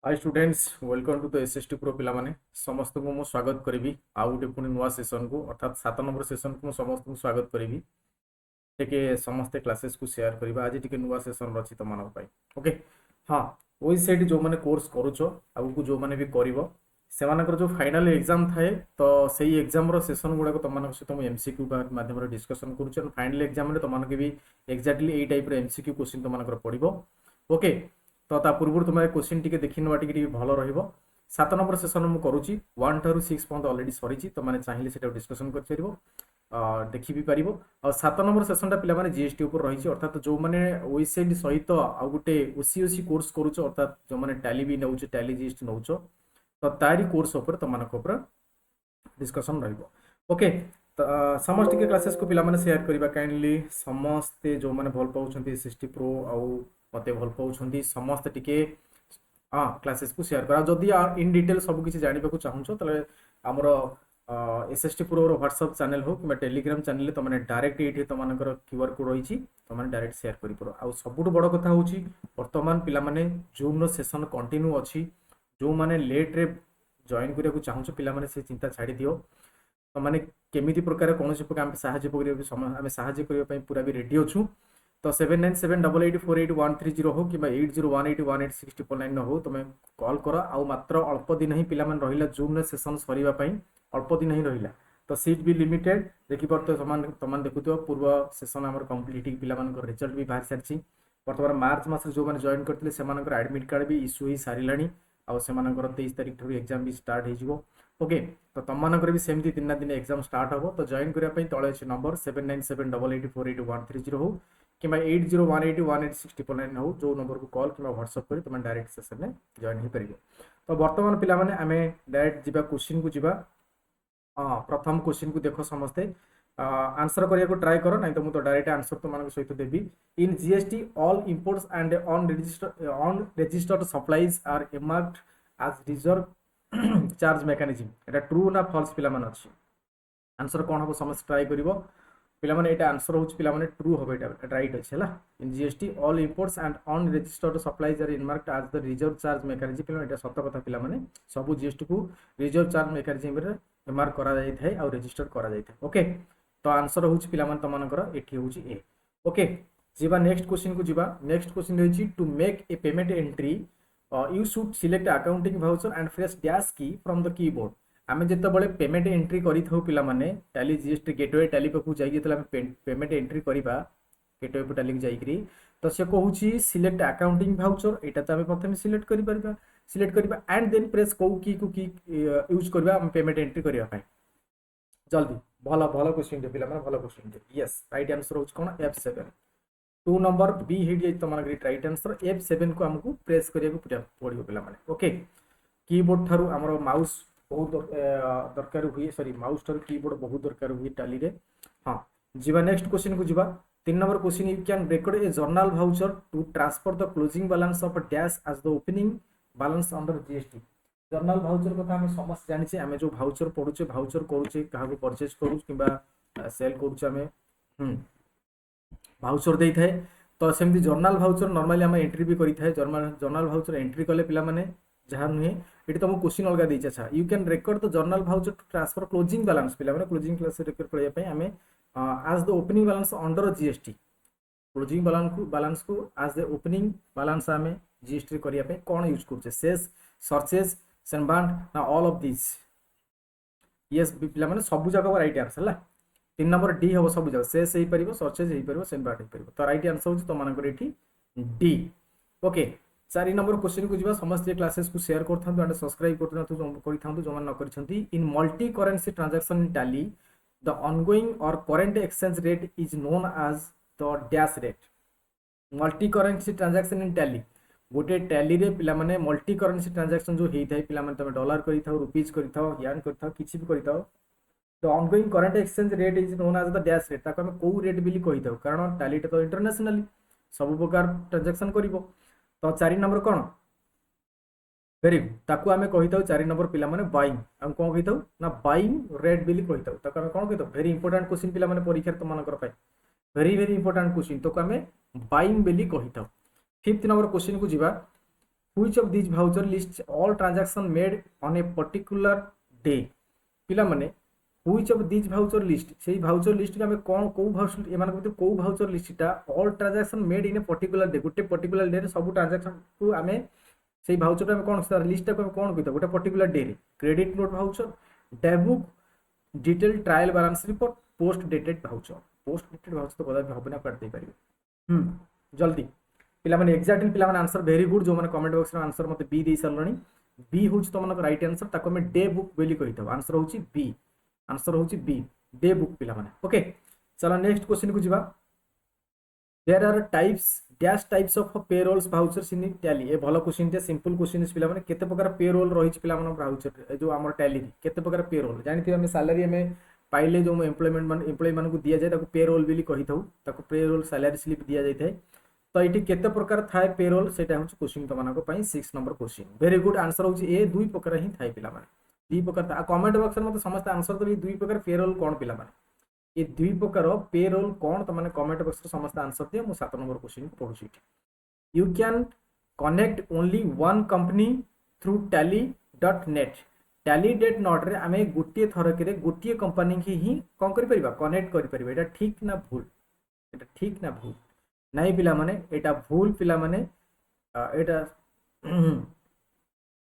Hi students, welcome to the SST pro पिला माने समस्त को मु स्वागत करिवि आउ गोटे पुनी नुआ सेशन को अर्थात 7 नंबर सेशन को समस्त को स्वागत करिवि टेके समस्त क्लासेस को शेयर करिबा आज टिके नुआ सेशन रछि त मानक पाई। ओके हां, ओई सेट जो माने कोर्स करूछो आगु को जो माने भी करिवो सेमानकर जो फाइनल एग्जाम थाए तो सेही एग्जाम रो सेशन गुडा को तमानक सहित मु एमसीक्यू माध्यम रे डिस्कशन करूछ और फाइनल एग्जाम रे तमानक भी एक्जेक्टली एई टाइप रे एमसीक्यू क्वेश्चन तमानकर पडिबो। ओके, तो ता पूर्व तुम क्वेश्चन टी देखी ना टी भल रही। 7 नंबर सेशन मुझे करुच्ची 1 टू 6 पर्यंत अलरेडी सरी तुम चाहिए से डिस्कसन कर देखी भी पार। और 7 नंबर सेशन पे जीएसटी उपर रही अर्थात जो मैंने वेबसाइट सहित आउ गोटे ओसी कोर्स करुच अर्थात जो मैंने टैली भी नौ टैली जीएसटी नौ तो तारी कोर्स तुम डिस्कसन ओके, समस्त क्लासेस को पिला शेयर करवा काइंडली समस्ते जो मैंने भल पाँच एसएसटी प्रो आउ मते भल पाँच समस्त टिके हाँ क्लासेस को शेयर करा जदि इन डिटेल सब किसी जानवा चाहूँ तो आमर एसएसटी प्रो व्हाट्सएप चैनल हो कि टेलीग्राम चैनल तुम डायरेक्ट ये तुम क्यूआर कोड रही तुम डायरेक्ट शेयर कर आ सब बड़ कथा हूँ बर्तमान पिला जून सेशन कंटिन्यू अच्छी जो मैंने लेट रे जॉइन करने चाहूँ पिला से चिंता छाड़ी दियो तो मैंने केमी प्रकार कौन प्रकार आम साहय करने पूरा भी रेडी अच्छू तो 7978848130 हो कि 8018181699 हो तुम कॉल कर आ मात्र अल्प दिन ही पिला रहा जून सेशन सरीवाई अल्प दिन ही रहा तो सीट भी लिमिटेड देखिपार तुम देखुव पूर्व सेशन आम कम्प्लीट पिला रिजल्ट भी बाहर सारी बर्तमान मार्च मस जो मैंने जॉइन करते हैं एडमिट कार्ड भी इश्यू हो सारे आउ से 23 तारीख ठार एग्जाम भी स्टार्ट हो। ओके, तो तुम मानकर भी सेमती 3 दिन एग्जाम स्टार्ट हो तो जॉइन करने तले अच्छे नंबर 7978848130 हो कि 8018181699 हो जो नंबर को कॉल कि व्हाट्सएप कर तुम डायरेक्ट सेशन में जॉइन हो पार। तो बर्तमान पिला माने आमे डायरेक्ट जीवा क्वेश्चन को जीवा। हाँ, प्रथम क्वेश्चन को देखो समस्ते आंसर करने को ट्राई करो नहीं तो मुझे डायरेक्ट आंसर तुम सहित देवी। In GST all imports and on registered supplies are earmarked as reverse charge mechanism एटा ट्रू ना फॉल्स पिला माने अछि आंसर कौन हम समस्त ट्राई करिवो पिला माने एटा आंसर होछ पिला माने ट्रू होबे एटा राइट अछि हला। In GST all imports and on registered supplies are earmarked as the reverse charge mechanism पिला एटा सत्य कथा पिला माने सब जीएसटी को रिजर्व चार्ज मेकानिज्म रे एमार्क करा जाय थाय आ रजिस्टर करा जाय थाय। ओके, तो आंसर होछ पिला माने तमनकर एठी होछ ए। ओके, जीवा नेक्स्ट क्वेश्चन को जीवा। नेक्स्ट क्वेश्चन होछि to make a payment entry you should select accounting voucher and press dash key from the keyboard। आमे जेते बळे पेमेंट एंट्री करि थाउ पिला माने टैली जीएसटी गेटवे टैली पाखु जाई जेतला पेमेंट एंट्री करिबा गेटवे पे टैली जाई करी तो से कहूची सिलेक्ट अकाउंटिंग भाउचर एटा त आमे प्रथमे सिलेक्ट करि परबा एंड देन प्रेस को की यूज करबा हम पेमेंट एंट्री करिया पाए जल्दी भला भला क्वेश्चन दे पिला माने भला क्वेश्चन दे। यस, राइट आंसर होच कोन F7 2 नंबर बी हिट तुम राइट आंसर F7 को हमको प्रेस करिया को पड़ियो पिला माने। ओके, कीबोर्ड थारु हमरो माउस बहुत दरकार हुए सॉरी माउस थारु कीबोर्ड बहुत दरकार हुए टैली रे। हां, जीवा नेक्स्ट क्वेश्चन को जीवा। 3 number question you can record a journal voucher to transfer the closing balance of dash as the opening balance under GST. Journal voucher कथा हम समस्त जानि छे हमें जो वाउचर पढुचे वाउचर करूचे काहा को परचेज करू किबा सेल करूचे हमें भाउचर दे थाए तो सेमती जर्नल भाउचर नॉर्मली हम एंट्री भी करि थाए जर्नल भाउचर एंट्री कले पिला माने जहां नुहे एटी तुम क्वेश्चन अलग दै छा you can record the journal voucher to transfer closing balance पिला माने क्लोजिंग क्लास रिकॉर्ड करया पय हमें as the opening balance under GST closing balance को एज द ओपनिंग बैलेंस हमें जीएसटी करया पय कोन यूज करछे सेस सर्चेज सेनबांड ना ऑल ऑफ दिस। यस पिला माने सब जगह राइट आंसर ला 3 नंबर डी हम सब जगह सेस हो पार सर्चेज हो पार सेनबार्ट हो पार तो राइट आंसर हो तुम डी। ओके, 4 नंबर क्वेश्चन को जीवा समस्त क्लासेस को शेयर करथांतु एंड सब्सक्राइब करथांतु जो न करछंती। In multi currency transaction in Tally the ongoing or current exchange rate is known as the dash rate. Multi currency transaction in Tally गोटे टैली रे पिला माने मल्टी करेंसी ट्रांजैक्शन जो हेई थाय पिला माने तमे डॉलर करि थाओ रुपीस करि थाओ यान करि थाओ किछि भी करि थाओ the ongoing current exchange rate is known as the dash rate ताको हम को रेट बिली कहि थाओ कारण टैली तो इंटरनेशनली सब प्रकार ट्रांजैक्शन करिवो। तो 4 नंबर कोन वेरी गुड ताको आमे कहि थाओ 4 नंबर पिला माने बाइंग हम कोन कहि थाओ ना बाइंग रेट बिली कहि थाओ ताको हम कोन कहि थाओ वेरी इंपोर्टेंट क्वेश्चन पिला माने परीक्षा तो मानकर पाए वेरी इंपोर्टेंट क्वेश्चन तो आमे बाइंग बिली कहि थाओ। 5th नंबर क्वेश्चन को जीवा which of this voucher list all transaction made on a particular day पिला माने which of this voucher list सेही भाउचर लिस्ट के हमें कौन को भाउचर एमान को को भाउचर लिस्टटा all transaction made in a particular day गोटे पर्टिकुलर डे रे सब ट्रांजैक्शन को हमें सेही भाउचर में कौन सर लिस्ट को कौन कहता गोटे पर्टिकुलर डे रे credit note voucher day book detail trial balance report post dated voucher तो कदा भी हबना काट दे परिबे जल्दी पिला माने एक्जेक्टली पिला माने आंसर वेरी गुड जो माने कमेंट बॉक्स रे आंसर मते बी दे सरलणी बी होची तो माने राइट आंसर ताको में डे बुक बेली कहितो आंसर होची बी आंसर होची बी डे बुक पिला माने ओके चलो नेक्स्ट क्वेश्चन को जिबा there are types of payrolls vouchers in Tally ए भलो क्वेश्चन ते सिंपल क्वेश्चन पिला माने केते प्रकार पेरोल रहिछ पिला माने भाउचर जो हमर टैली केते प्रकार पेरोल जानिथि हमें सैलरी में पाइले जो एम्प्लॉय मान को दिया जाए ताको पेरोल बेली कहिथौ ताको पेरोल सैलरी स्लिप दिया जाय थाए तो ये केते प्रकार थाए पेरोल सेटा होछ क्वेश्चन तो मानको पई 6 number question very good answer होछ ए दुई प्रकार ही थाए पिला माने दुई प्रकार था कमेंट बॉक्स में मते समस्त आंसर तो दुई प्रकार पेरोल कोन पिला माने ये दुई प्रकार पेरोल कोन तो माने कमेंट बॉक्स रे समस्त आंसर दियो मु 7 नंबर क्वेश्चन को पढुछि you can connect only one company through tally.net tally.net रे आमे गुटिए थरक रे गुटिए कंपनी की ही कोन करि परिबा कनेक्ट करि परिबा एटा ठीक ना भूल एटा ठीक ना भूल नहीं पिला माने एटा भूल पिला माने एटा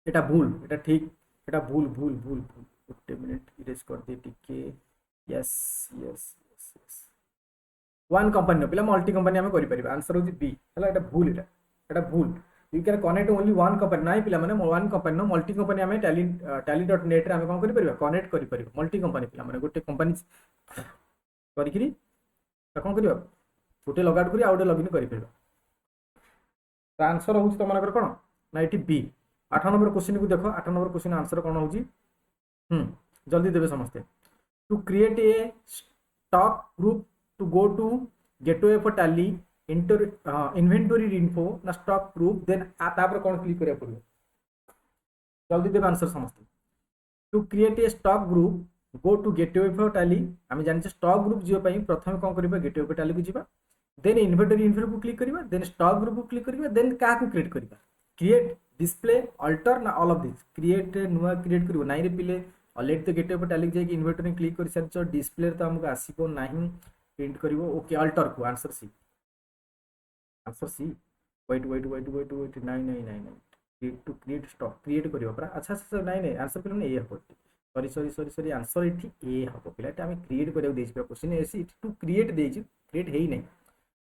एटा भूल एटा ठीक एटा भूल भूल भूल भूल एक मिनट इरेज कर दे टिके yes yes yes yes one company पिला मल्टी कंपनी हमें करि परिबा आंसर होजी बी हला एटा भूल एटा भूल you can connect only one company नहीं पिला माने one company no multi company हमें tally.net रे हमें कोन करि परिबा कनेक्ट करि परिबा मल्टी कंपनी पिला माने गोटे कंपनी करिकरी कोन करिबा गोटे लॉगआउट करी आउटे लॉगिन करि परिबा तो आंसर होउछ त मनकर कोन ना एटी बी 8 नंबर क्वेश्चन को देखो 8 नंबर क्वेश्चन आंसर कोन होउची जल्दी देबे समझते to create a stock group to go to gateway for Tally inventory info ना स्टॉक ग्रुप देन तापर कोन क्लिक करिया पड़ियो जल्दी देबे आंसर समझते to create a stock group go to gateway for Tally आमे जानि स्टॉक ग्रुप जियो पई प्रथम कोन करबा गेटवे फॉर टैली को जिबा देन इन्वेंटरी इन्फो को क्लिक करिबा देन स्टॉक ग्रुप को क्लिक करिबा देन का को क्रिएट करिबा क्रिएट डिस्प्ले अल्टर ना ऑल ऑफ दिस क्रिएट नुआ क्रिएट करिबो नाइ रे पिले ऑलरेडी तो गेटवे फॉर टैली जाय कि इन्वेंटरी क्लिक कर सरछ डिस्प्ले तो हमको आसीबो नाही प्रिंट करिवो ओके अल्टर को आंसर सी वेट नाइ टू क्रिएट स्टॉक क्रिएट करिवो परा अच्छा अच्छा नाइ आंसर पिले नै ए हबो सॉरी आंसर इठी ए हबो पिलाटा हम क्रिएट करियो देछि क्वेश्चन एसी टू क्रिएट देछि क्रिएट हेई नै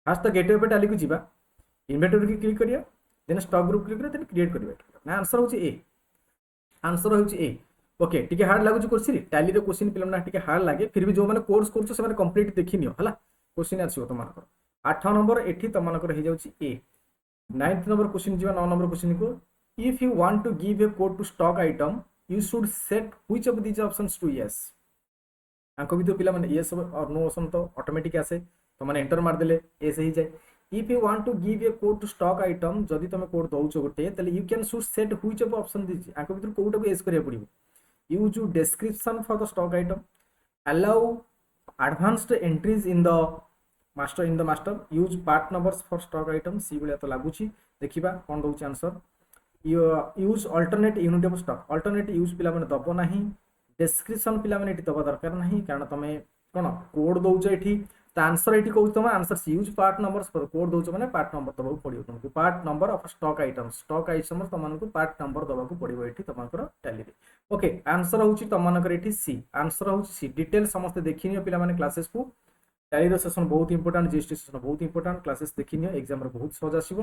फर्स्ट तो गेटवे फॉर टैली को जिबा इन्वेंटरी की क्लिक करिया देन स्टॉक ग्रुप क्लिक करिया देन क्रिएट करिबा ना आंसर होछि ए आंसर होछि ए ओके टिके हार्ड लागु कोर्स टैली रे क्वेश्चन पिलम ना टिके हार्ड लागे फिर भी जो माने कोर्स करछो से माने कंप्लीट देखिनियो हला क्वेश्चन आछियो त मानकर 8 नंबर एठी त मानकर हे जाउछि ए 9th नंबर क्वेश्चन जिबा 9 नंबर क्वेश्चन को if you want to give a code to stock item you should set which of this options to yes आंको भी तो पिला माने यस और नो ऑप्शन तो ऑटोमेटिक आसे तो माने एंटर मार देले ए सही जाय if you want to give a code to stock item जदी तुम कोड दउछो गोटे तले you can should set which of option this आंको भीतर कोडा को एस करिया पड़िबो use description for the stock item allow advanced entries in the master use part numbers for stock item सी बलिया तो लागुची देखिबा कोन दउछ answer use alternate unit of stock alternate use पिला माने दबो नाही डिस्क्रिप्शन पिला माने एटी दबा दरकार नाही कारण तमे कोन कोड दउछ एठी त आंसर एठी कहू तमे answer C use part numbers पर कोड दउछ माने पार्ट नंबर दबाको पड़ियो तुमको part number of stock item तमनको पार्ट नंबर दबाको पड़ियो एठी तमकर टैली रे ओके आंसर होची तमनकर एठी सी आंसर होची सी डिटेल समस्त देखिनियो पिला माने क्लासेस को टैली रो सेशन बहुत इंपोर्टेंट जीएसटी सेशन बहुत इंपोर्टेंट क्लासेस देखिनियो एग्जाम रे बहुत सहज आसीबो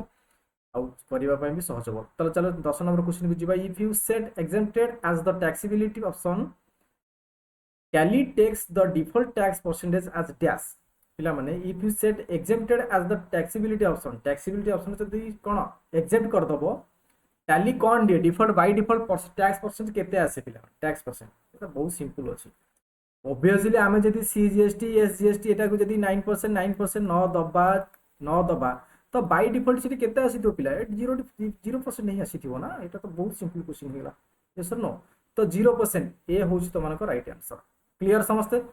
आउ करिबा पय भी सहज हो तले चलो 10 नंबर क्वेश्चन को जिबा if you set exempted as the taxability option tally takes the default tax percentage as dash पिला माने if you set exempted as the taxability option जदी कोन एक्सेप्ट कर दबो टैली कोन दे default by default tax percent केते आसे पिला टैक्स परसेंट एटा बहुत सिंपल अछि ऑब्वियसली आमे जदी सीजीएसटी एसजीएसटी एटा को जदी 9% न दबा तो बाय डिफॉल्ट सिटी केते आसी तो पिला 0% नहीं आसी थिबो ना एटा तो बहुत सिंपल क्वेश्चन हेला यस नो तो 0% ए होछ तो मानको राइट आंसर क्लियर समझते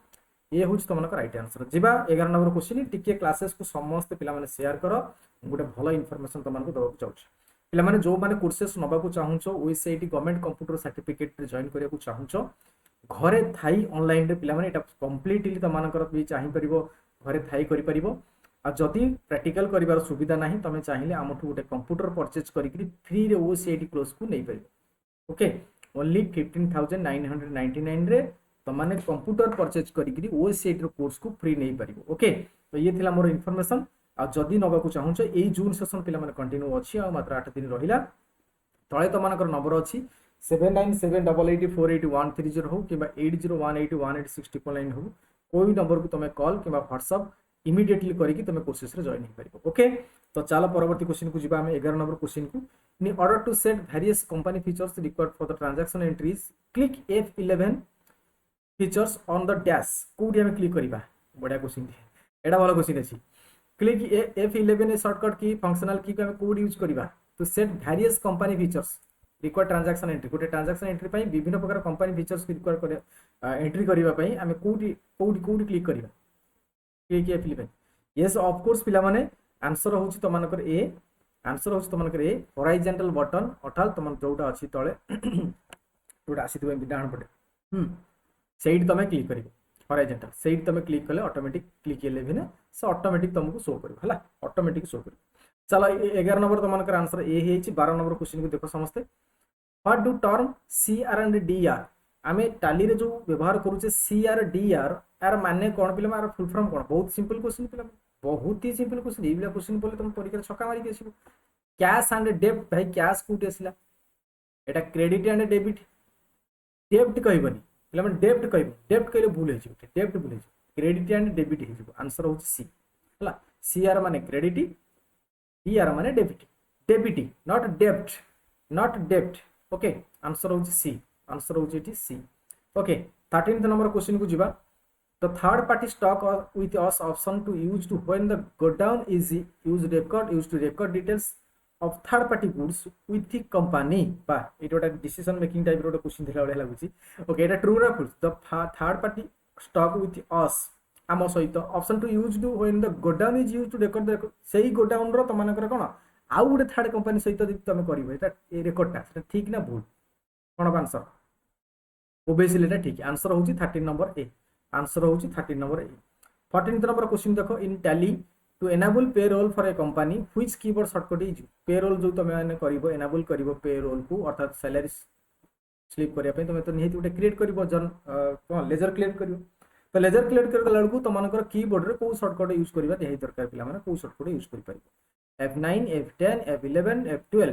ये होछ तो मानको राइट आंसर जिबा 11 नंबर क्वेश्चन टिके क्लासेस को समस्त पिला माने शेयर करो गोटे भलो इन्फॉर्मेशन तो मानको दबा चाहूछ पिला माने जो माने कोर्सेस नबा को चाहूचो ओएसआईटी गवर्नमेंट कंप्यूटर सर्टिफिकेट रे जॉइन करिया को चाहूचो घरे थाई ऑनलाइन रे पिला माने एटा कंप्लीटली त मानकर भी चाहि परिबो घरे थाई करि परिबो आ जदि प्रैक्टिकल करिवार सुविधा नाही तमे चाहिले आमठु गोटे कंप्यूटर परचेज करिकरी फ्री रे ओएसआईटी कोर्स को नै परिबो ओके ओनली 15999 रे तमाने कंप्यूटर परचेज करिकरी ओएसआईटी रो कोर्स को फ्री नै परिबो ओके तो ये थिला मोर इन्फॉर्मेशन आ जदि नबा को चाहूछ ए जून सेशन पिला माने कंटिन्यू अछि आ मात्र 8 दिन रहिला तळे तो मानकर नंबर अछि 7978848130 हो किबा 80181860 हो कोई नंबर को तमे कॉल किबा व्हाट्सएप इमीडिएटली करिकि तमे कोर्सेस रे जॉइन हो परिबो ओके तो चलो परवर्ती क्वेश्चन को जिबा हम 11 नंबर क्वेश्चन को in order to set various company features required for the transaction entries click F11 features on the dash कोडी हम क्लिक करिबा बढ़िया क्वेश्चन एडा वाला क्वेश्चन अछि click F11 a shortcut key functional key हम कोड यूज करिबा to set various company features required transaction entry गोटे ट्रांजैक्शन एंट्री पई विभिन्न प्रकार कंपनी फीचर्स की रिक्वायर करे एंट्री करिबा पई हम कोडी क्लिक करिबा click F11 yes of course पिला माने आंसर होची त मानकर ए आंसर होची त मानकर ए हॉरिजॉन्टल बटन अर्थात तमन जोटा अछि तळे जोटा आसीतबे डाण पटे सेइड तमे क्लिक करिबो हॉरिजॉन्टल सेइड तमे क्लिक कले ऑटोमेटिक क्लिक 11 से ऑटोमेटिक तुमको शो करिबो हला ऑटोमेटिक शो करिबो चलो 11 नंबर तो मानकर आंसर ए हेची 12 नंबर क्वेश्चन को देखो समस्ते what do term CR and DR आमे टाली रे जो व्यवहार करूचे CR DR यार माने कोन पिले मार फुल फॉर्म कोन बहुत सिंपल क्वेश्चन पिले बहुत ही सिंपल क्वेश्चन एबिला क्वेश्चन बोले तुम परीक्षा छक्का मारी के आसीबो कैश एंड डेब्ट भाई कैश कोठी आसीला एटा क्रेडिट एंड डेबिट डेब्ट कहबनी पिले माने डेब्ट कहबो डेब्ट कहले भूल हे छी डेब्ट भूल हे छी क्रेडिट एंड डेबिट हे छी आंसर होची सी हला CR माने क्रेडिट DR माने डेबिट डेबिट नॉट डेब्ट ओके आंसर होची सी आंसर होची it C okay 13th number question को जिबा the third party stock with us option to use to when the godown is used to record details of third party goods with the company बा एटा decision making type रो question थिला बडे लागुची okay एटा true ना false the third party stock with us आम सहित option to use to when the godown is used to record सेही गोडाउन रो तमानकर कोन आउ गुटे थर्ड कंपनी सहित तमे करिवो एटा ए रेकॉर्डटा सेटा ठीक ना भूल कोन आंसर ओबेसियसली एटा ठीक आंसर होची 13 नंबर ए आंसर होची 13 number A 14th number question देखो in Tally to enable payroll for a company which keyword shortcut is payroll जो तमे माने करिवो एनेबल करिवो पेरोल को अर्थात सैलरी स्लिप करिया पे तमे तो निहित गुटे क्रिएट करिवो जन कोन लेजर क्रिएट करिवो तो लेजर क्रिएट करला लडकू तमानकर कीबोर्ड रे को शॉर्टकट यूज करिवा देहि दरकार पिला माने को शॉर्टकट यूज करि परिबो F9 F10 F11 F12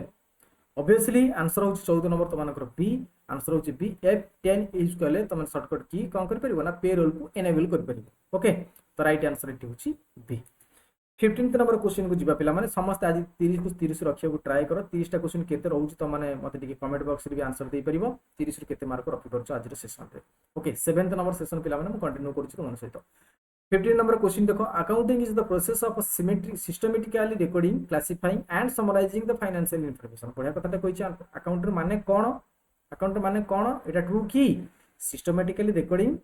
obviously answer होची 14 नंबर तमानकर बी आंसर होची बी F10 यूज करले तमन शॉर्टकट की कोन करि परिबो ना पेरोल को एनेबल करि परिबो ओके तो राइट आंसर इट होची बी 15th नंबर क्वेश्चन को जिबा पिला माने समस्त आज 30 को 30 रखिया को ट्राई करो 30 टा क्वेश्चन केते रहउची त माने मते टिके कमेंट बॉक्स रे भी आंसर दे परिबो 30 रे केते मार्क रखि परछ आज रे सेशन रे ओके 7th नंबर सेशन पिला माने म कंटिन्यू करछि तुमन सहित 15 नंबर क्वेश्चन देखो accounting is the process of systematically recording classifying and summarising the financial information बढ़िया कथाटा कहिछि अकाउंट माने कोन एटा ट्रू की systematically recording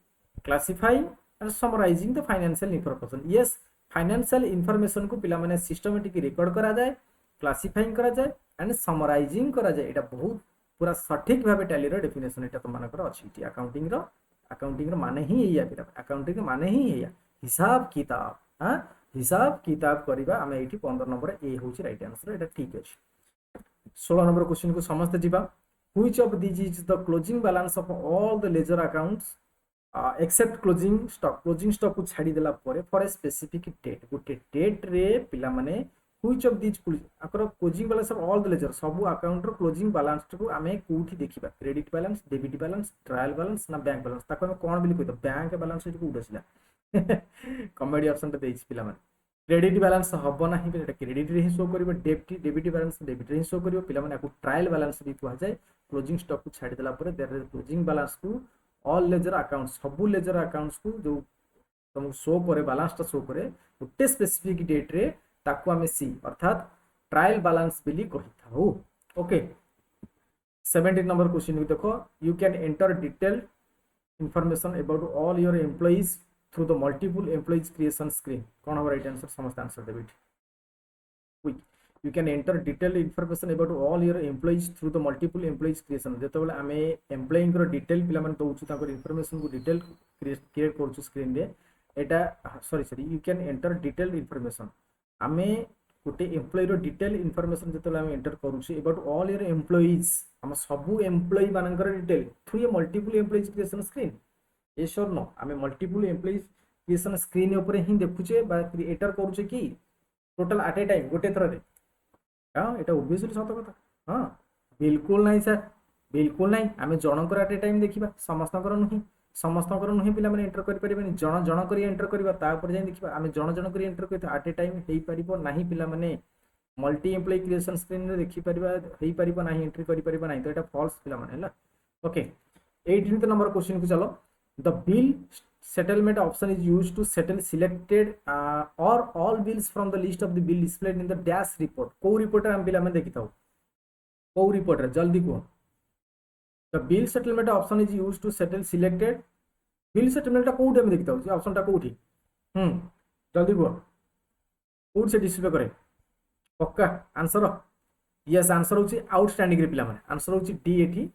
classifying and summarising the financial information yes financial information को पिला माने सिस्टमैटिक रिकॉर्ड करा जाए क्लासिफाइंग करा जाए एंड समराइजिंग करा जाए एटा बहुत पूरा सटीक भाबे टैली रो डेफिनेशन एटा तो मानकर अछि अकाउंटिंग रो माने ही एया पिला अकाउंटिंग रो माने ही एया हिसाब किताब हां हिसाब किताब करिबा हमें एठी 15 नंबर ए होची राइट आंसर एटा ठीक अछि 16 नंबर क्वेश्चन को समझते जिबा which of this is the closing balance of all the ledger accounts except closing stock को छाड़ी देला परे फॉर ए स्पेसिफिक डेट गोटे डेट रे पिला माने व्हिच ऑफ दिस आकर closing balance of all the ledger सब अकाउंट रो क्लोजिंग बैलेंस को हमें कोठी देखिबा credit balance debit balance trial balance ना बैंक बैलेंस ताको हम कोन बिली कहितो बैंक बैलेंस को उडसिला कॉमेडी ऑप्शन त देछि पिला माने क्रेडिट बैलेंस हबो नाही बेटा क्रेडिट रे ही शो करिवो डेबिट बैलेंस डेबिट रे ही शो करिवो पिला माने को ट्रायल बैलेंस भी कुआ जाय क्लोजिंग स्टॉक को छाड़ी देला परे देयर क्लोजिंग बैलेंस को ऑल लेजर अकाउंट्स सब लेजर अकाउंट्स को जो तुम शो करे बैलेंस टा शो करे गोटे स्पेसिफिक डेट रे ताको हमें सी अर्थात ट्रायल बैलेंस बिली कहि थाओ ओके 17 नंबर क्वेश्चन भी देखो you can enter detail information about all your employees through the multiple employees creation screen कौन होगा राइट आंसर समस्त आंसर देबे You can enter detailed information about all your employees through the multiple employees creation. जेतबेले आमे employee को detail पिला माने दउछु ताकर information को detail create करछु screen रे एटा sorry you can enter detailed information आमे गोटे एम्प्लॉई रो डिटेल इन्फॉर्मेशन जेतबेले आमे एंटर करूछु अबाउट ऑल योर एम्प्लॉइज हम सबु एम्प्लॉई मानकर detail through a multiple employees creation screen yes और नो आमे मल्टीपल एम्प्लॉइज क्रिएशन स्क्रीन ऊपर ही देखुचे बा क्रिएटर करूचे कि टोटल एट ए टाइम गोटे थर रे हाँ ये ओबियसली सत कथा हाँ बिल्कुल नहीं सर बिल्कुल नहीं आम जनकर एट ए टाइम देखा समस्त नुह पिला माने एंटर करें जन जन कर एंटर करवा जाए देखा आम जन जन कर एंटर कर एट ए टाइम हो पार ना पिला माने मल्टी एम्प्लॉय क्रिएशन स्क्रीन रे देखि परिबा हेई परिबा नाही एंट्री करि परिबा नाही तो एटा फॉल्स पिला माने हला ओके 18th नंबर क्वेश्चन को चलो the bill settlement option is used to settle selected or all bills from the list of the bill displayed in the dash report को report रे हम पिला में देखि थाउ को report रे जल्दी को the bill settlement option is used to settle selected bill settlement टा कोउटे में देखि थाउ जे ऑप्शन टा कोउठी जल्दी को कोउट से डिस्प्ले करे पक्का आंसर यस आंसर होची आउटस्टैंडिंग रे पिला माने आंसर होची डी एठी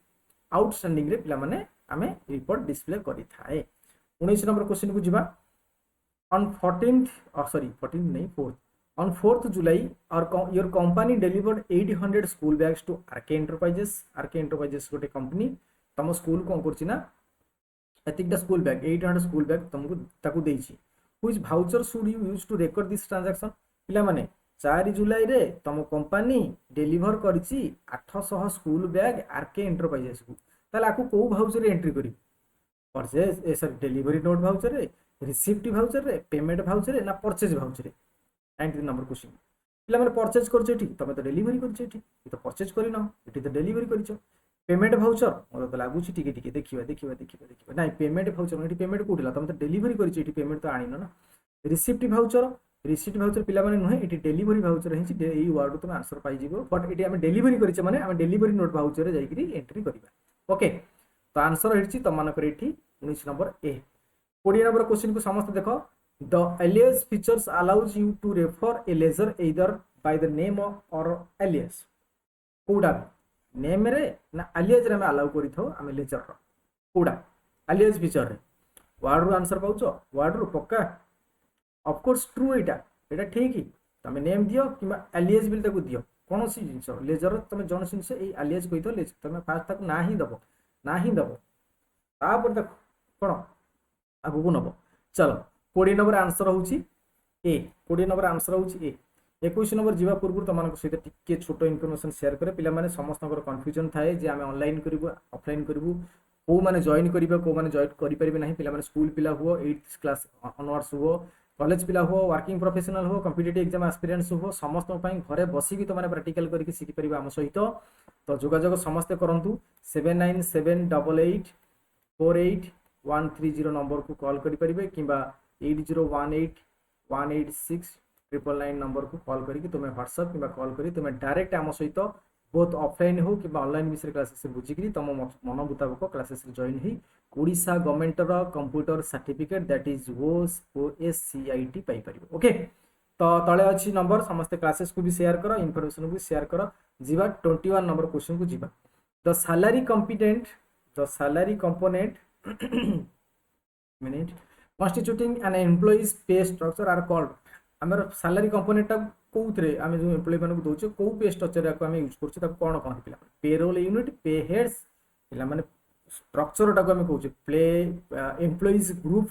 आउटस्टैंडिंग रे पिला माने आमे रिपोर्ट डिस्प्ले करि थाए 19 नंबर क्वेश्चन को जीवा on 14th नहीं 4th on 4th July your company delivered 800 school bags to RK Enterprises गोटे कंपनी तम स्कूल कोन करछि ना एतिकटा स्कूल बैग 800 स्कूल बैग तुमको ताकू देछि which voucher should you use to record this transaction पिला माने 4 जुलाई रे तम कंपनी डिलीवर करछि 800 स्कूल बैग RK Enterprises को ताला आकू को भाउचर रे एंट्री करी purchase a sorry delivery note voucher रे रिसिप्ट भाउचर रे पेमेंट भाउचर रे ना परचेज भाउचर रे 19 नंबर क्वेश्चन पिला माने परचेज करछ एठी तमे तो डिलीवरी करछ एठी ए तो परचेज करी न एठी तो डिलीवरी करछ पेमेंट भाउचर मोर तो लागु छि टिके टिके देखिबा नाही पेमेंट भाउचर एठी पेमेंट कोठिला तमे तो डिलीवरी करछ एठी पेमेंट तो आनिन ना रिसिप्ट भाउचर पिला माने नहे एठी डिलीवरी भाउचर हिची एई वर्ड तुम आंसर पाई जिवो बट एठी हम डिलीवरी करछ माने हम डिलीवरी नोट भाउचर रे जाई करी एंट्री करबा ओके तो आंसर हिची तम मानकर एठी 19 नंबर ए 20 नंबर क्वेश्चन को समस्त देखो the alias features allows you to refer a ledger either by the name or alias कोडा नेम रे ना alias रे हम अलाउ करि थौ हम लेजर रो कोडा alias फीचर रे वर्ड रो आंसर पाउचो वर्ड रो पक्का ऑफ कोर्स ट्रू एटा ठीक ही तमे नेम दियो किबा alias बिल ताकू दियो कोन सी जिंस लेजर तमे जन जिंस ए alias कहि थौ लेजर तमे फास्ट तक ना ही दबो तापर देख कोन आगु को नबो चलो 20 नंबर आंसर होची ए 20 नंबर आंसर होची ए 21 नंबर जीवा पूर्व तमान को सहित टिके छोट इन्फॉर्मेशन शेयर करे पिला माने समस्त कंफ्यूजन थाए जे आमे ऑनलाइन करबो ऑफलाइन करबो को माने जॉइन करबो को माने जॉइन करि परबे नाही पिला माने स्कूल पिला हुओ 8th क्लास ऑनवर्ड्स हुओ कॉलेज पिला हुओ वर्किंग प्रोफेशनल हुओ कॉम्पिटिटिव एग्जाम एस्पिरेंट्स हुओ समस्त पई घरे बसी भी तमाने प्रैक्टिकल करके सिखि परबो हम सहित तो जोगाजोग समस्त करंतु 797888 48130 नंबर को कॉल करि परिबे किबा 8018186999 नंबर को कॉल करी तुम व्हाट्सएप किबा कॉल करी तुम डायरेक्ट आम सहित बोथ ऑफलाइन हो कि ऑनलाइन विषय क्लासेस बुझिकी तुम मन मुताबिक क्लासेस जॉइन ही ओडिशा गवर्नमेंट रो computer certificate that is OSCIT पाई परिबो ओके तो तळे अछि नंबर समस्त क्लासेस को भी शेयर करो इन्फॉर्मेशन को भी शेयर करो जीवा 21 नंबर क्वेश्चन को जीवा the salary component minute constituting an employee's pay structure are called हमर सैलरी कंपोनेंट टा कोउथरे आमे जो एम्प्लॉय माने को दोचे को पे स्ट्रक्चर को आमे यूज करछ ता कोन कोन पिला पेरोल यूनिट पे हेड्स पिला माने स्ट्रक्चर टा को आमे कहूचे play employees group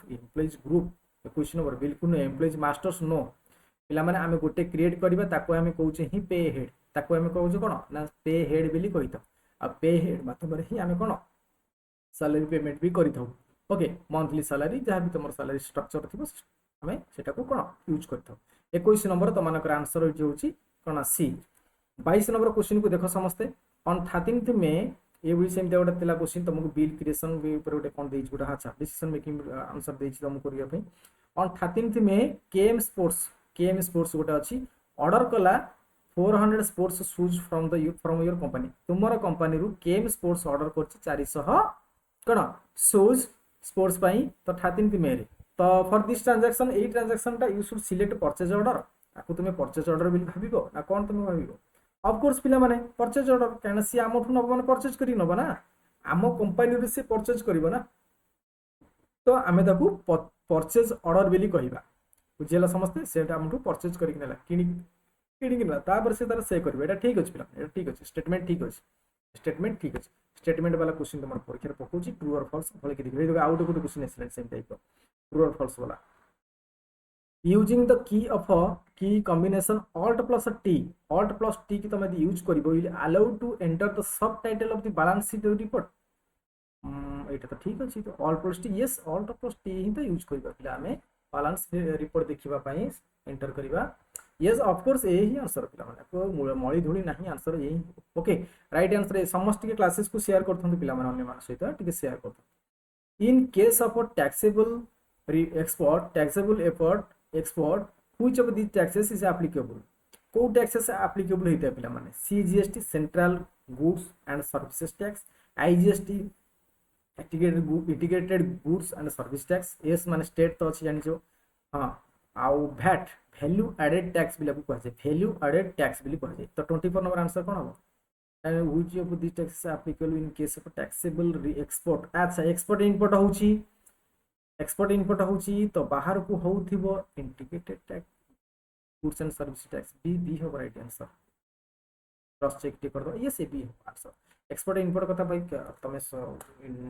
question number बिल्कुल एम्प्लॉइज मास्टर्स नो पिला माने आमे गोटे क्रिएट करबा ताको आमे कहूचे ही पे हेड ताको आमे कहूचे कोन ना पे हेड बिली कहितो आ पे हेड माध्यम रे ही आमे कोन सैलरी पेमेंट भी करि थाउ ओके मंथली सैलरी जहाँ भी तुम सैलरी स्ट्रक्चर थी आम से कौन यूज कर 21 नंबर तुम आंसर होची कौन सी 22 नंबर क्वेश्चन को देख समस्ते ऑन 13th मे ये भी सेम गोटे थिला क्वेश्चन तुमको बिल क्रिएशन गोटे कौन देछि गोटे अच्छा डिसीजन मेकिंग आंसर देछि तुमको करिया पे on 13th may KM sports गोटे अछि ऑर्डर कला 400 sports shoes from your company तुमर कंपनी रु केएम स्पोर्ट्स ऑर्डर करछि 400 कौन शूज स्पोर्ट्स पाई तो 13th मे रे तो for this transaction a transaction टा you should select purchase order आपको तुम परचेज ऑर्डर बोली भाबिबो ना कोन तुम भाबिबो ऑफ कोर्स पिला माने परचेज ऑर्डर कहना सी आमठु नब माने परचेज करी नब ना आम कंपनी रे से परचेज करिवो ना तो आमे ताकू परचेज ऑर्डर बोली कहबा बुझिला समस्ते सेटा आमठु परचेज करी नेला किणी किनला तापर से तार से करबे एटा ठीक अछि पिला एटा ठीक अछि स्टेटमेंट ठीक अछि स्टेटमेंट वाला क्वेश्चन तुम परीक्षा रे पकोछि ट्रू और फॉल्स भले कि देखबे तो out good question Ashleigh same type true और फॉल्स वाला using the key of a key combination alt plus t की तुम यदि use करिवो will allow to enter the subtitle of the balance sheet report एटा तो ठीक अछि तो alt plus t yes alt plus t ही तो यूज करिवो पिला हमें बैलेंस रिपोर्ट देखिबा पई एंटर करिवा yes of course ए ही आंसर पिला माने को मळी धुली नाही आंसर यही ओके राइट आंसर समस्त के क्लासेस को शेयर करथन पिला माने अन्य मान सहित ठीक शेयर करथन in case of taxable export which of these taxes is applicable को taxes applicable होता है पिला माने CGST central goods and services tax IGST integrated goods and service tax S माने स्टेट तो अछि जानि जो हां आउ VAT वैल्यू एडेड टैक्स बिला को कहै वैल्यू एडेड टैक्स बिली कहै तो 24 नंबर आंसर कोन हो and which of these taxes applicable in case of taxable export अच्छा एक्सपोर्ट इंपोर्ट होउची एक्सपोर्ट इनपुट होउची तो बाहर को होउथिबो integrated tax goods and service tax बी हो राइट आंसर क्रॉस चेक टी कर दो ये से बी हो आंसर एक्सपोर्ट इनपुट कथा भाई तमे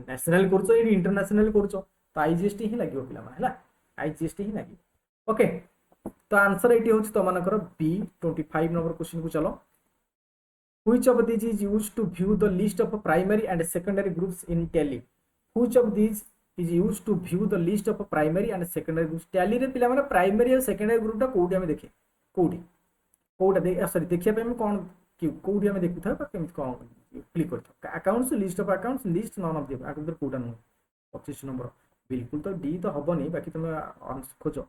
नेशनल करछो ए इंटरनेशनल करछो तो आईजीएसटी ही लागियो पिला माने हला आईजीएसटी ही लागियो ओके तो आंसर एटी होउची तो मानकर बी 25 नंबर क्वेश्चन को चलो which of this is used to view the list of primary and secondary groups in Tally which of this is used to view the list of primary and secondary groups tally रे पिला माने primary और secondary group टा कोडी हमें देखे कोडा दे sorry देखिया पे हम कोन कोडी हमें देखु था केम कोन क्लिक करतो accounts list of accounts list none of the आगे कोडा न 25 नंबर बिल्कुल तो डी तो हबनी बाकी तुम खोजो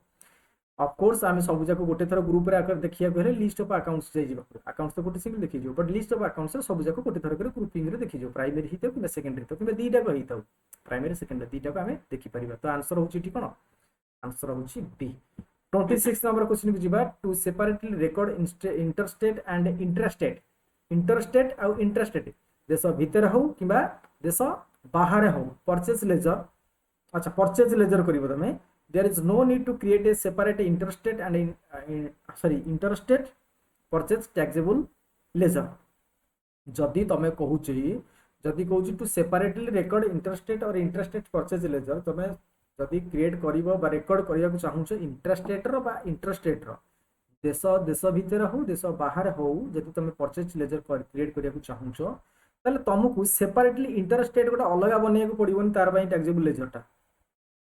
ऑफ कोर्स आमे सब जाको गोटे थर ग्रुप रे आकर देखिया कहले लिस्ट ऑफ अकाउंट्स जाई जिबा अकाउंट्स तो गोटे सिंगल देखि जो बट लिस्ट ऑफ अकाउंट्स सब जाको गोटे थर करे ग्रुपिंग रे देखि जो प्राइमरी हितो कि सेकेंडरी तो कि दीटा को हितो प्राइमरी सेकेंडरी दीटा को हमें देखि परिबा तो आंसर होची ठीक कोन आंसर होची बी 26 नंबर क्वेश्चन को जिबा to separately record interstate and interstate और इंटरस्टेट देश भीतर हो किबा देश बाहर हो परचेज लेजर अच्छा परचेज लेजर करिवो तमे there is no need to create a separate interstate and interstate purchase taxable ledger जदि तमे कहूची टू सेपरेटली रिकॉर्ड इंटरस्टेट और इंटरस्टेट परचेज लेजर तमे जदि क्रिएट करिवो बा रिकॉर्ड करिया को चाहूछ इंटरस्टेट रो बा इंटरस्टेट रो देश भीतर हो देश बाहर हो जदि तमे परचेज लेजर क्रिएट करिया को चाहूछ ताले तुमको सेपरेटली इंटरस्टेट गोटा अलग बनिया को पड़िबोनी तार बाई टैक्सेबल लेजर टा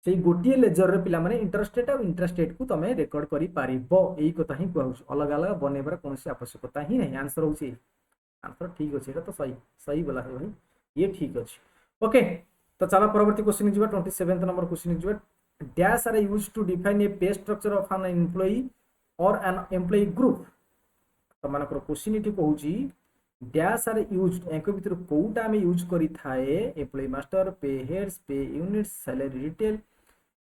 से गोटे लेजर रे पिला माने इंटरस्टेट और इंटरस्टेट को तमे रिकॉर्ड करि पारिबो एई कथा ही कहउछ अलग अलग बनेबार कोनसी आवश्यकता ही नहीं आंसर होची आंसर ठीक अछि एटा तो सही बोला है भाई ये ठीक अछि ओके तो चला परवर्ती क्वेश्चन जिबा 27th नंबर क्वेश्चन जिबा dash are used to define a pay structure of an employee और एन एम्प्लॉई ग्रुप तो मानकर क्वेश्चन इठी कहउची डैश आर यूज्ड एको भीतर कोउटा में यूज करि थाए employee master pay heads pay units salary detail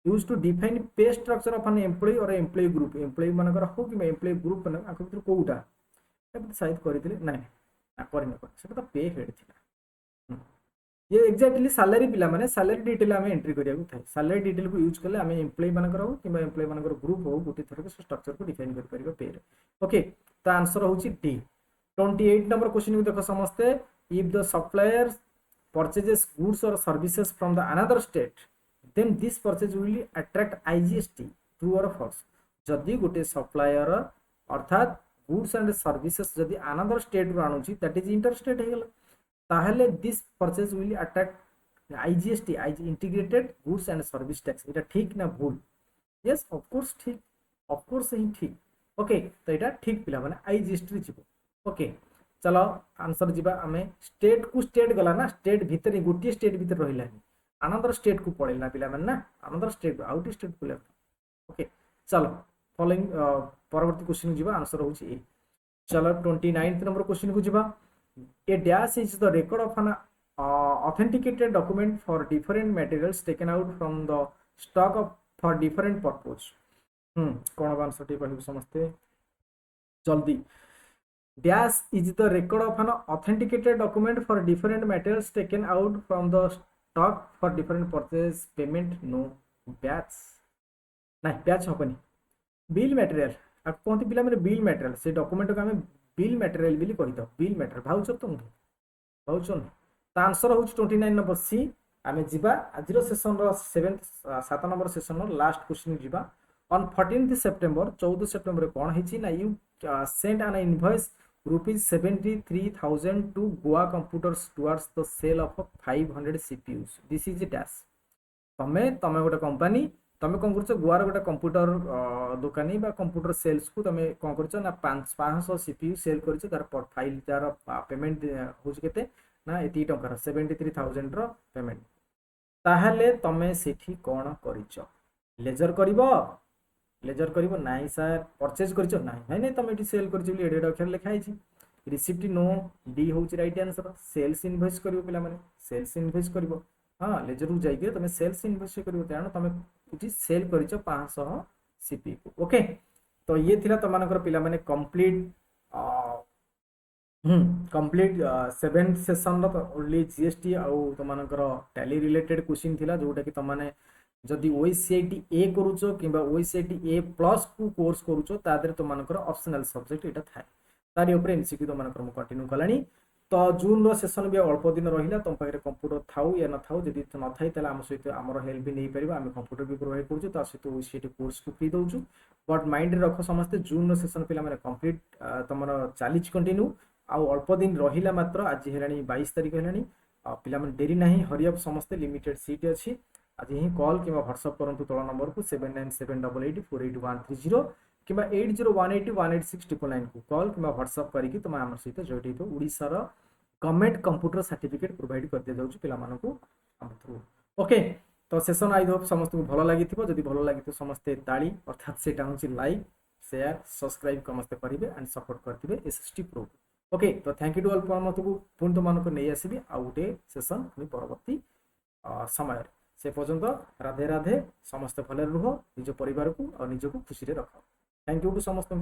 use to define pay structure of an employee और एम्प्लॉई ग्रुप एम्प्लॉई मानकर हो कि एम्प्लॉई ग्रुप माने आको भीतर कोउटा एबे शायद करितले नै करिन सेटा तो पे हेड थिला ये एक्जेक्टली सैलरी पिला माने सैलरी डिटेल हमें एंट्री करिया को थाए सैलरी डिटेल को यूज करले हमें एम्प्लॉई मानकर हो कि एम्प्लॉई मानकर ग्रुप हो गोटे थर के स्ट्रक्चर को डिफाइन कर परिबो पे रे ओके तो आंसर होची डी 28 नंबर क्वेश्चन को देखो समझते if the supplier purchases goods और services from the another state then this purchase will attract IGST true or false जदि गोटे सप्लायर अर्थात गुड्स एंड सर्विसेज जदि अनदर स्टेट रो आनुची दैट इज इंटरस्टेट हे गेला ताहले this purchase will attract IGST integrated goods and service tax एटा ठीक ना भूल यस ऑफ कोर्स ठीक ऑफ कोर्स ही ठीक ओके तो एटा ठीक पिला माने IGST रे जिवो ओके चलो आंसर जिबा हमें स्टेट को स्टेट गला ना स्टेट भीतर गोटे स्टेट भीतर रहिला अनदर स्टेट को पड़ेला पिला मन ना अनदर स्टेट आउट स्टेट को ओके चलो फॉलोइंग परवर्ती क्वेश्चन जिबा आंसर होची ए चलो 29th नंबर क्वेश्चन को जिबा ए dash is the record of an authenticated document for different materials taken out from the stock of for different purpose कोन आंसर टी कहबो समझते जल्दी dash is the record of an authenticated document for different materials taken out from the stock for different purchase payment no batch नहीं batch हबनी bill material आपको कहते पिला माने बिल मटेरियल से डॉक्यूमेंट को हमें बिल मटेरियल बिल कहि दो बिल मटेरियल भाउचर तुम भाउचर ता आंसर हो 29 नंबर सी आमे जिबा आजिरो सेशन रो 7 नंबर सेशन रो लास्ट क्वेश्चन जिबा ऑन 14th सेप्टेम्बर 14 सेप्टेम्बर कोन हिची ना you send an invoice ₹73,000 to Goa Computers towards the sale of 500 CPUs this is dash तमे गोटे कंपनी तमे कौन कर गोवार गोटे कंप्यूटर दुकानी बा कंप्यूटर सेल्स को तमे कौन कर ना 500 सीपीयू सेल कर तार फाइल तार पेमेंट होची केते ना एती टंकार 73,000 रो पेमेंट ताहले तमे सेठी कोन करिचो लेजर करिवो नाही सर परचेज करिचो नाही नाही तमे एटी सेल करिचो ବୋଲି एडे अक्षर लिखा हिची रिसिप्ट नो डी होची राइट आंसर सेल्स इनवॉइस करिवो पिला माने सेल्स इनवॉइस करिवो हाँ लेजर रू जाइए तुम सेल्स इनवॉइस करिवो तेणु तुम ये सेल कर 500 सीपी को ओके तो ये थिला तमानकर पिला माने कंप्लीट कंप्लीट 7th सेशन रो ओनली जीएसटी आउ तमानकर टैली रिलेटेड क्वेश्चन थिला जोटा कि तमाने जदि ओसीआईटी ए करूचो किबा ओसीआईटी ए प्लस को कोर्स करूचो तादरे तमानकर ऑप्शनल सब्जेक्ट एटा थाए तारी ऊपर एमसीक्यू तमानकर मु कंटिन्यू कलानी तो जून रो सेशन भी अल्प दिन रहिला तुम पाखे कंप्यूटर थाउ या न थाउ जदि न थाई तले हम सहित हमर हेल्प भी नहीं परिबा हम कंप्यूटर भी प्रोवाइड करूछु ता सहित ओसीआईटी कोर्स को फ्री दोछु बट माइंड रखो समस्त जून रो सेशन पिला माने कंप्लीट तमर चैलेंज कंटिन्यू आ अल्प दिन रहिला मात्र आज हेलानी 22 तारिख हेलानी पिला माने देरी नाही हरियप समस्त लिमिटेड सीट अछि आज ही कॉल किबा व्हाट्सएप करंतु तळ नंबर को 797888483130 किबा 8018818699 को कॉल किबा व्हाट्सएप करिकि तुम हमर सहित जॉइन हो ओडिसा रो गवर्नमेंट कंप्यूटर सर्टिफिकेट प्रोवाइड कर दिया जाउछु पिला मानको हम थ्रू ओके तो सेशन आई होप समस्त को भलो लागि थिबो जदि भलो लागि तो समस्त ताली अर्थात सेटा होछि लाइक शेयर सब्सक्राइब समस्त करिवे एंड सपोर्ट करथिबे एसएसटी प्रो ओके तो थैंक यू टू ऑल परमत को पुन तो मानको नै आसीबी आ उटे सेशन हम परवर्ती समय से पर्यंत राधे राधे समस्त भले रुहो निज परिवार को और निज को खुशी रे रखो थैंक यू टू समस्त को।